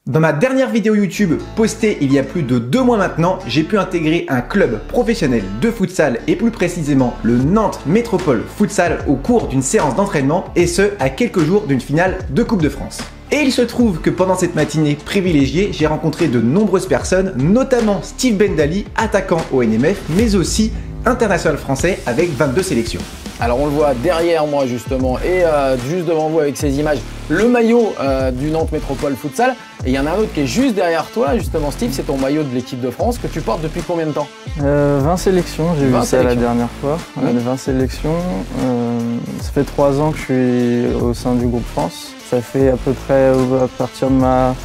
Dans ma dernière vidéo YouTube postée il y a plus de 2 mois maintenant, j'ai pu intégrer un club professionnel de futsal et plus précisément le Nantes Métropole Futsal au cours d'une séance d'entraînement et ce à quelques jours d'une finale de Coupe de France. Et il se trouve que pendant cette matinée privilégiée, j'ai rencontré de nombreuses personnes, notamment Steve Bendali, attaquant au NMF, mais aussi international français avec 22 sélections. Alors on le voit derrière moi justement et juste devant vous avec ces images, le maillot du Nantes Métropole Futsal. Et il y en a un autre qui est juste derrière toi justement Steve, c'est ton maillot de l'équipe de France que tu portes depuis combien de temps? 20 sélections, j'ai vu ça la dernière fois. 20 sélections, ça fait 3 ans que je suis au sein du groupe France. Ça fait à peu près à partir de ma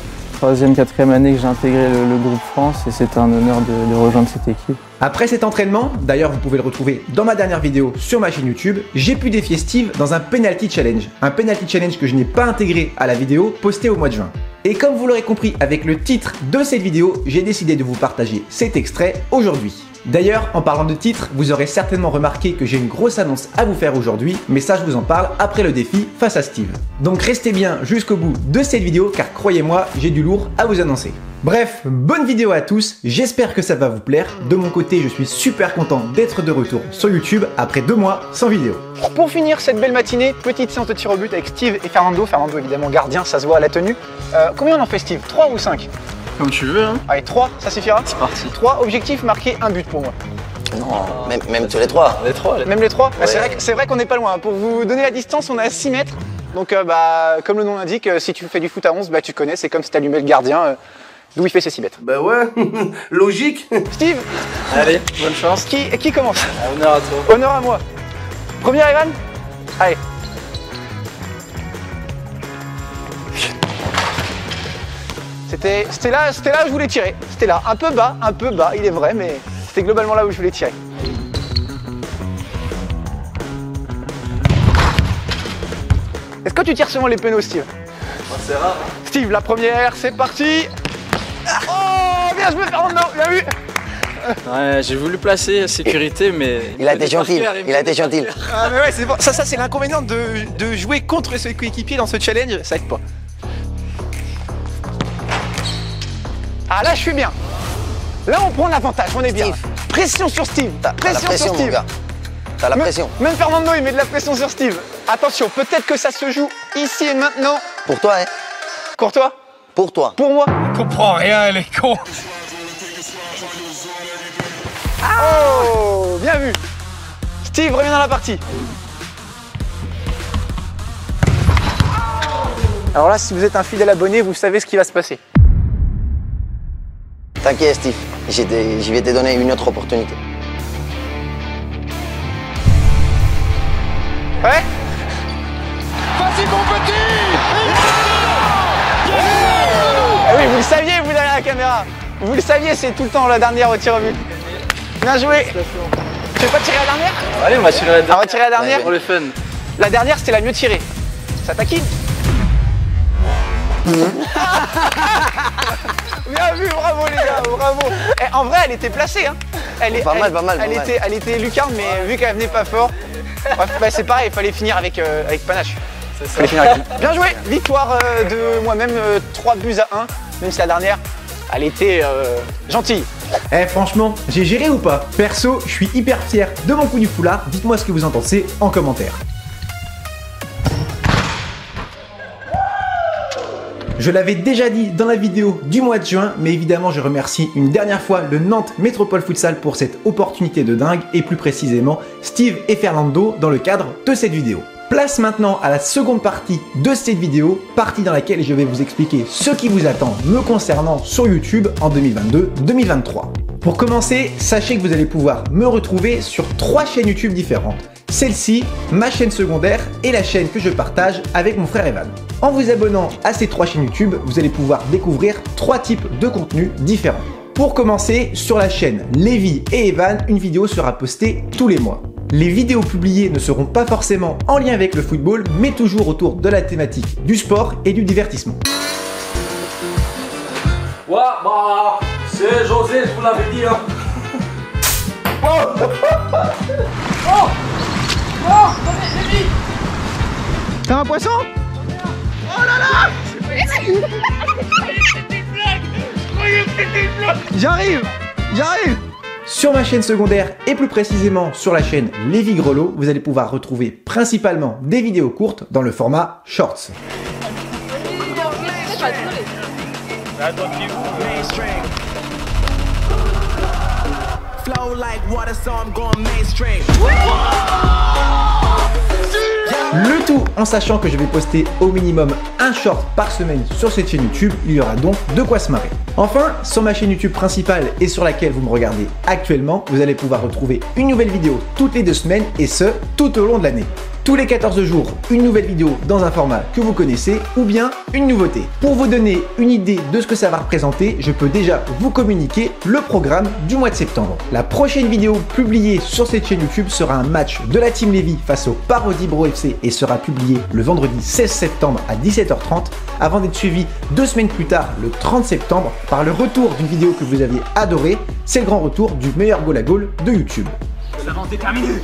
3e, 4e année que j'ai intégré le groupe France et c'était un honneur de rejoindre cette équipe. Après cet entraînement, d'ailleurs vous pouvez le retrouver dans ma dernière vidéo sur ma chaîne YouTube, j'ai pu défier Steve dans un penalty challenge. Un penalty challenge que je n'ai pas intégré à la vidéo postée au mois de juin. Et comme vous l'aurez compris avec le titre de cette vidéo, j'ai décidé de vous partager cet extrait aujourd'hui. D'ailleurs, en parlant de titre, vous aurez certainement remarqué que j'ai une grosse annonce à vous faire aujourd'hui, mais ça je vous en parle après le défi face à Steve. Donc restez bien jusqu'au bout de cette vidéo car croyez-moi, j'ai du lourd à vous annoncer. Bref, bonne vidéo à tous, j'espère que ça va vous plaire. De mon côté, je suis super content d'être de retour sur YouTube après 2 mois sans vidéo. Pour finir cette belle matinée, petite séance de tir au but avec Steve et Fernando. Fernando évidemment gardien, ça se voit à la tenue. Combien on en fait Steve? 3 ou 5? Comme tu veux, hein. Allez, 3, ça suffira? C'est parti. 3, objectif, marquer un but pour moi. Non, même tous les 3. Les 3. Même les 3 Ouais. C'est vrai qu'on n'est pas loin. Pour vous donner la distance, on est à 6 mètres. Donc comme le nom l'indique, si tu fais du foot à 11, tu connais, c'est comme si tu allumais le gardien. D'où il fait ses 6 mètres. Bah ouais, logique. Steve, Allez, bonne chance. qui commence? Honneur à toi. Honneur à moi. Premier Evan. Allez. C'était là où je voulais tirer. C'était là, un peu bas, il est vrai, mais c'était globalement là où je voulais tirer. Est-ce que tu tires souvent les pénaux, Steve? C'est rare. Steve, la première, c'est parti. Oh, bien joué, Fernando, bien vu. Ouais, j'ai voulu placer sécurité, mais... Il a été gentil, il a été gentil. Ah mais ouais, c'est bon. Ça c'est l'inconvénient de jouer contre ses coéquipiers dans ce challenge, ça aide pas. Ah là je suis bien. Là on prend l'avantage, on est bien. Steve. Pression sur Steve. T'as la pression, sur Steve. mon gars. T'as la pression. Même Fernando il met de la pression sur Steve. Attention, peut-être que ça se joue ici et maintenant. Pour toi, hein. Courtois, Pour toi. pour moi. Je comprends rien, elle est con. Oh, bien vu. Steve, reviens dans la partie. Alors là, si vous êtes un fidèle abonné, vous savez ce qui va se passer. T'inquiète, Steve. Je vais te donner une autre opportunité. Ouais. Vas-y, mon petit. Ah oui, vous le saviez, vous derrière la caméra. Vous le saviez, c'est tout le temps la dernière au tir au but. Bien joué. Tu veux pas tirer la dernière? Allez, on va tirer la On va dernière. tirer la dernière. Pour le fun. La dernière, c'était la mieux tirée. Ça taquine. Bien vu, bravo les gars, bravo. Eh, en vrai, elle était placée. Hein. Pas mal. Elle était lucarne, mais vu qu'elle venait pas fort, bref, c'est pareil, il fallait finir avec panache. Fallait finir avec... Bien joué. Victoire de moi-même, 3 buts à 1, même si la dernière, elle était gentille. Eh franchement, j'ai géré ou pas? Perso, je suis hyper fier de mon coup du foulard. Dites-moi ce que vous en pensez en commentaire. Je l'avais déjà dit dans la vidéo du mois de juin, mais évidemment je remercie une dernière fois le Nantes Métropole Futsal pour cette opportunité de dingue et plus précisément Steve et Fernando dans le cadre de cette vidéo. Place maintenant à la seconde partie de cette vidéo, partie dans laquelle je vais vous expliquer ce qui vous attend me concernant sur YouTube en 2022-2023. Pour commencer, sachez que vous allez pouvoir me retrouver sur 3 chaînes YouTube différentes. Celle-ci, ma chaîne secondaire et la chaîne que je partage avec mon frère Evan. En vous abonnant à ces 3 chaînes YouTube, vous allez pouvoir découvrir 3 types de contenus différents. Pour commencer, sur la chaîne Lévi et Evan, une vidéo sera postée tous les mois. Les vidéos publiées ne seront pas forcément en lien avec le football, mais toujours autour de la thématique du sport et du divertissement. Ouais, bah, c'est José, je vous l'avais dit, hein. T'as un poisson? Oh là là! J'arrive. Sur ma chaîne secondaire et plus précisément sur la chaîne Lévi Grelot, vous allez pouvoir retrouver principalement des vidéos courtes dans le format Shorts. Le tout en sachant que je vais poster au minimum un short par semaine sur cette chaîne YouTube, il y aura donc de quoi se marrer. Enfin, sur ma chaîne YouTube principale et sur laquelle vous me regardez actuellement, vous allez pouvoir retrouver une nouvelle vidéo toutes les 2 semaines et ce, tout au long de l'année. Tous les 14 jours, une nouvelle vidéo dans un format que vous connaissez ou bien une nouveauté. Pour vous donner une idée de ce que ça va représenter, je peux déjà vous communiquer le programme du mois de septembre. La prochaine vidéo publiée sur cette chaîne YouTube sera un match de la Team Lévi face au Parody Bro FC et sera publié le vendredi 16 septembre à 17h30 avant d'être suivi 2 semaines plus tard, le 30 septembre, par le retour d'une vidéo que vous aviez adorée. C'est le grand retour du meilleur goal à goal de YouTube. L'avance déterminée.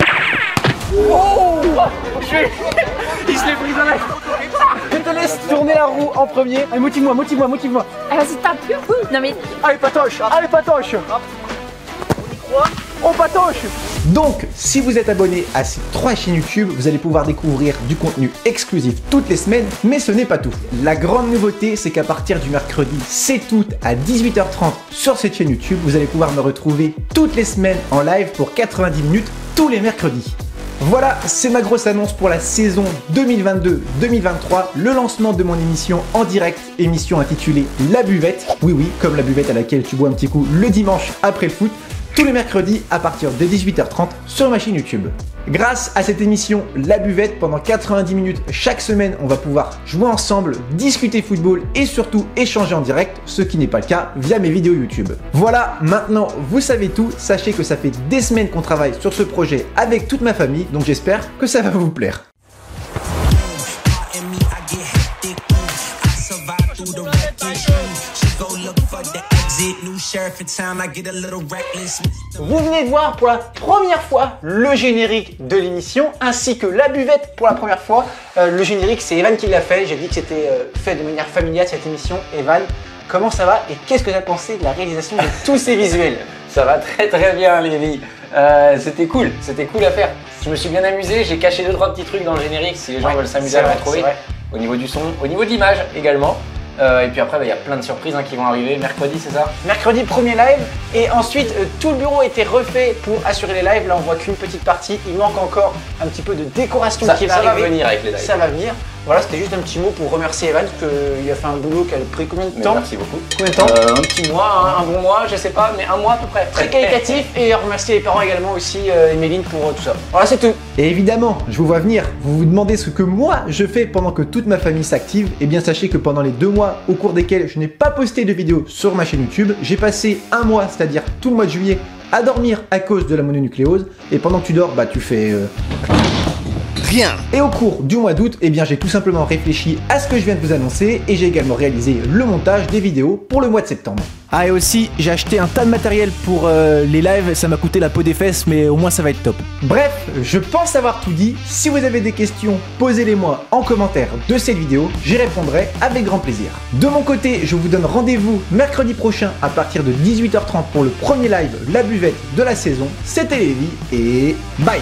Oh, il se l'est pris dans la... Je te laisse tourner la roue en premier. Allez, motive-moi. Ah, vas-y, tape. Non mais... Allez, patoche. On y croit. On patoche. Donc, si vous êtes abonné à ces 3 chaînes YouTube, vous allez pouvoir découvrir du contenu exclusif toutes les semaines, mais ce n'est pas tout. La grande nouveauté, c'est qu'à partir du mercredi 7 août à 18h30 sur cette chaîne YouTube, vous allez pouvoir me retrouver toutes les semaines en live pour 90 minutes tous les mercredis. Voilà, c'est ma grosse annonce pour la saison 2022-2023, le lancement de mon émission en direct, émission intitulée La Buvette. Oui, comme la buvette à laquelle tu bois un petit coup le dimanche après le foot, tous les mercredis à partir de 18h30 sur ma chaîne YouTube. Grâce à cette émission La Buvette, pendant 90 minutes chaque semaine, on va pouvoir jouer ensemble, discuter football et surtout échanger en direct, ce qui n'est pas le cas via mes vidéos YouTube. Voilà, maintenant vous savez tout, sachez que ça fait des semaines qu'on travaille sur ce projet avec toute ma famille, donc j'espère que ça va vous plaire. Vous venez de voir pour la première fois le générique de l'émission ainsi que la buvette pour la première fois. Le générique, c'est Evan qui l'a fait. J'ai dit que c'était fait de manière familiale cette émission. Evan, comment ça va et qu'est-ce que tu as pensé de la réalisation de tous ces visuels? Ça va très bien, Lévi. C'était cool à faire. Je me suis bien amusé, j'ai caché 2-3 petits trucs dans le générique si les gens veulent s'amuser à le retrouver. Au niveau du son, au niveau de l'image également. Et puis après, il y a plein de surprises qui vont arriver. Mercredi, c'est ça? Mercredi, premier live. Et ensuite, tout le bureau a été refait pour assurer les lives. Là, on voit qu'une petite partie. Il manque encore un petit peu de décoration qui va arriver. Ça va venir avec les lives. Ça va venir. Voilà, c'était juste un petit mot pour remercier Evan parce qu'il a fait un boulot qui a pris combien de temps? Merci beaucoup. Combien de temps? Un petit mois, un bon mois, je sais pas, mais un mois à peu près. Très qualitatif. Et remercier les parents également aussi, Emeline, pour tout ça. Voilà, c'est tout. Et évidemment, je vous vois venir. Vous vous demandez ce que moi je fais pendant que toute ma famille s'active. Eh bien, sachez que pendant les 2 mois au cours desquels je n'ai pas posté de vidéo sur ma chaîne YouTube, j'ai passé un mois, c'est-à-dire tout le mois de juillet, à dormir à cause de la mononucléose. Et pendant que tu dors, bah tu fais... rien. Et au cours du mois d'août, eh bien j'ai tout simplement réfléchi à ce que je viens de vous annoncer et j'ai également réalisé le montage des vidéos pour le mois de septembre. Ah, et aussi j'ai acheté un tas de matériel pour les lives, ça m'a coûté la peau des fesses mais au moins ça va être top. Bref, je pense avoir tout dit. Si vous avez des questions, posez-les moi en commentaire de cette vidéo, j'y répondrai avec grand plaisir. De mon côté, je vous donne rendez-vous mercredi prochain à partir de 18h30 pour le premier live La Buvette de la saison. C'était Lévi et bye.